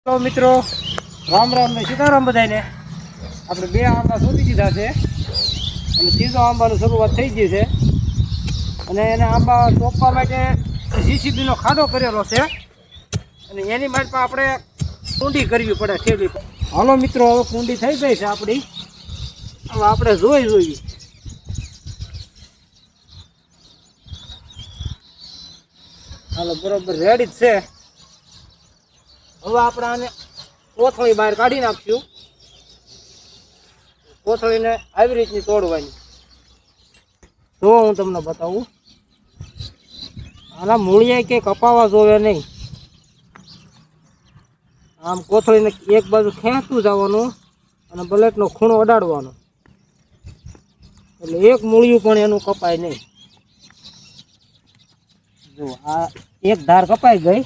Hello मित्रों, राम राम ने सीताराम बधाईने। આપણે બે આંબા શોધી દીધા છે અને ત્રીજો આંબાની શરૂઆત થઈ ગઈ છે અને એને આંબા ટોપવા માટે જીસીબીનો ખાડો કરેલો છે અને એની માટે આપણે કુંડી કરવી પડે ઠેલી. હાલો મિત્રો, હવે કુંડી થઈ ગઈ છે આપણી. હવે આપણે જોઈએ. હાલો, બરોબર રેડી જ છે. હવે આપણે આને કોથળી બહાર કાઢી નાખશું. કોથળીને આવી રીતની તોડવાની. જો હું તમને બતાવું, આના મૂળિયા કે કપાવા જોવે નહીં. આમ કોથળીને એક બાજુ ખેંચતું જવાનું અને બ્લેડનો ખૂણો અડાડવાનો, એટલે એક મૂળિયું પણ એનું કપાય નહીં. જો આ એક ધાર કપાઈ ગઈ.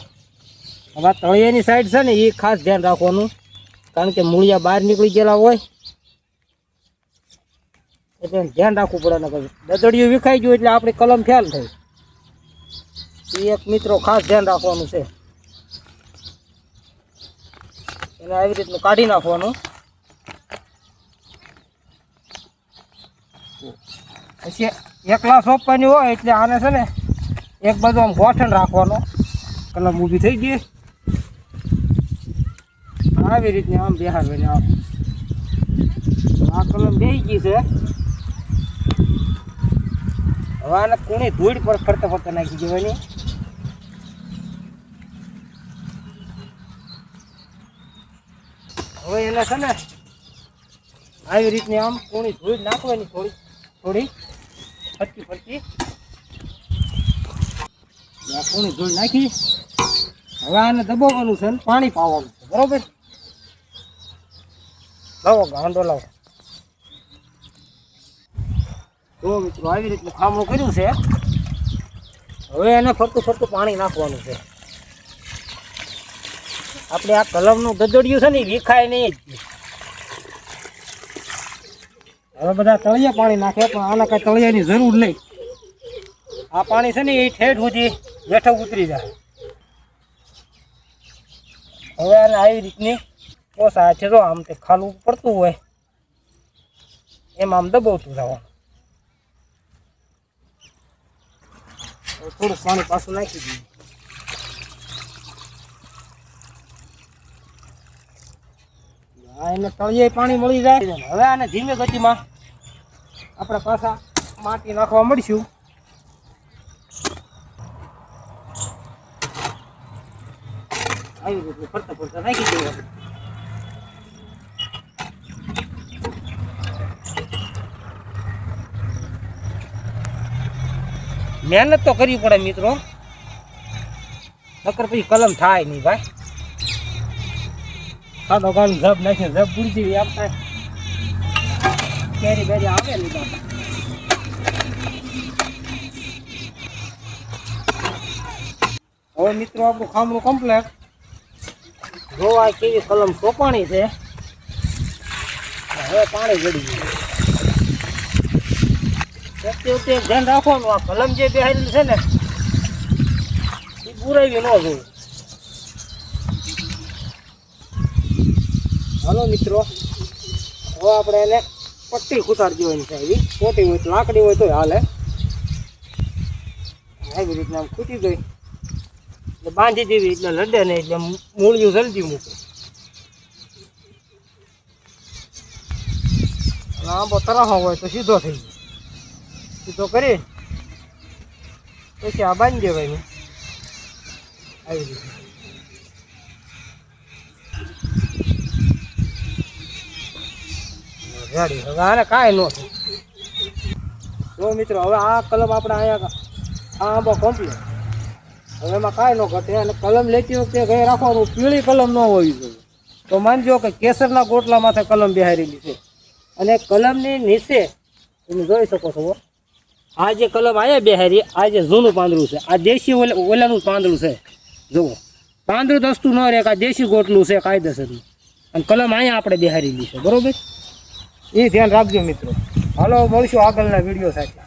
હવે તળિયાની સાઈડ છે ને એ ખાસ ધ્યાન રાખવાનું, કારણ કે મૂળિયા બહાર નીકળી ગયેલા હોય એટલે ધ્યાન રાખવું પડે. ને દદડિયું વિખાઈ ગયું એટલે આપણી કલમ ફેલ થઈ. એ એક મિત્રો ખાસ ધ્યાન રાખવાનું છે. એને આવી રીતનું કાઢી નાખવાનું. પછી એકલા સોંપવાની હોય એટલે આને છે ને એક બાજુ આમ ગોઠણ રાખવાનો. કલમ ઊભી થઈ ગઈ આવી રીતની આમ બેહાડવાની. આ કલમ બેસી ગઈ છે. હવે આને કુણી ધૂળ પર ફરતા નાખી દેવાની. હવે એને છે ને આવી રીતની આમ કુણી ધૂળ નાખવાની, થોડી ફરતી આ કુણી ધૂળ નાખી. હવે આને દબાવવાનું છે ને પાણી પાવાનું છે, બરોબર? લાવો ગાંડો લાવો. તો મિત્રો આવી રીતનું ખામણું કર્યું છે. હવે એને ફરતું પાણી નાખવાનું છે. આપણે આ કલમનું દદડિયું છે ને એ વિખાય નહીં જ. હવે બધા તળિયા પાણી નાખે, પણ આના કાંઈ તળિયાની જરૂર નહીં. આ પાણી છે ને એ ઠેઠ સુધી બેઠો ઉતરી જાય. હવે આને આવી રીતની પોસા છે. જો આમ તે ખાલું પડતું હોય એમાં આમ દબાવતું જવાનું. થોડુંક પાણી પાછું નાખી દઈએ. એને તળિયે પાણી મળી જાય. હવે આને ધીમે ગતિમાં આપણે પાછા માટી નાખવા મળીશું. આવી રીતે ફરતા નાખી દેવાનું. મહેનત તો કરવી પડે મિત્રો, નકર પછી કલમ થાય નહીં ભાઈ. ખાડો ગાળું જબ નાખીને જબ પૂરી જેવી આપણે કેરી બેરી આવે ને. હવે મિત્રો આપણું ખામણું કમ્પ્લેટ. જોવા કેવી કલમ સોંપાણી છે. હવે પાણી ગળી ગયું. વખતે ધ્યાન રાખવાનું, આ કલમ જે બેહારેલી છે ને એ બુરાવી ન જોઈએ. હાલો મિત્રો, હવે આપણે એને પટ્ટી ઉતારી દેવાની છે. એવી મોટી હોય તો લાકડી હોય તો હાલે. આવી રીતના આમ ખૂટી ગઈ એટલે બાંધી દેવી, એટલે લડે નહીં, એટલે મૂળિયું જલ્દી મૂકે. અને આંબો તરાહો હોય તો સીધો થઈ જાય. સીધો કરી પછી આ બાંધી દેવાય. આવી રીતે રેડી. હવે આને કાંઈ ન થાય. જો મિત્રો, હવે આ કલમ આપણે અહીંયા આ આંબો કમ્પ્લીટ. હવે એમાં કાંઈ ન ઘટે. અને કલમ લેતી વખતે ઘરે રાખવાનું, પીળી કલમ ન હોવી જોઈએ. તો માનજો કે કેસરના ગોટલા માથે કલમ બેહારેલી છે. અને કલમની નીચે તમે જોઈ શકો છો, આ જે કલમ અહીંયા બેહારી, આ જે જૂનું પાંદડું છે, આ દેશી ઓલાનું પાંદડું છે. જુઓ, પાંદડું દસતું ન રહે, આ દેશી ગોટલું છે કાયદેસરનું. અને કલમ અહીંયા આપણે બેહારેલી છે, બરોબર? એ ધ્યાન રાખજો મિત્રો. હાલો, મળીશું આગળના વિડીયો સાથે.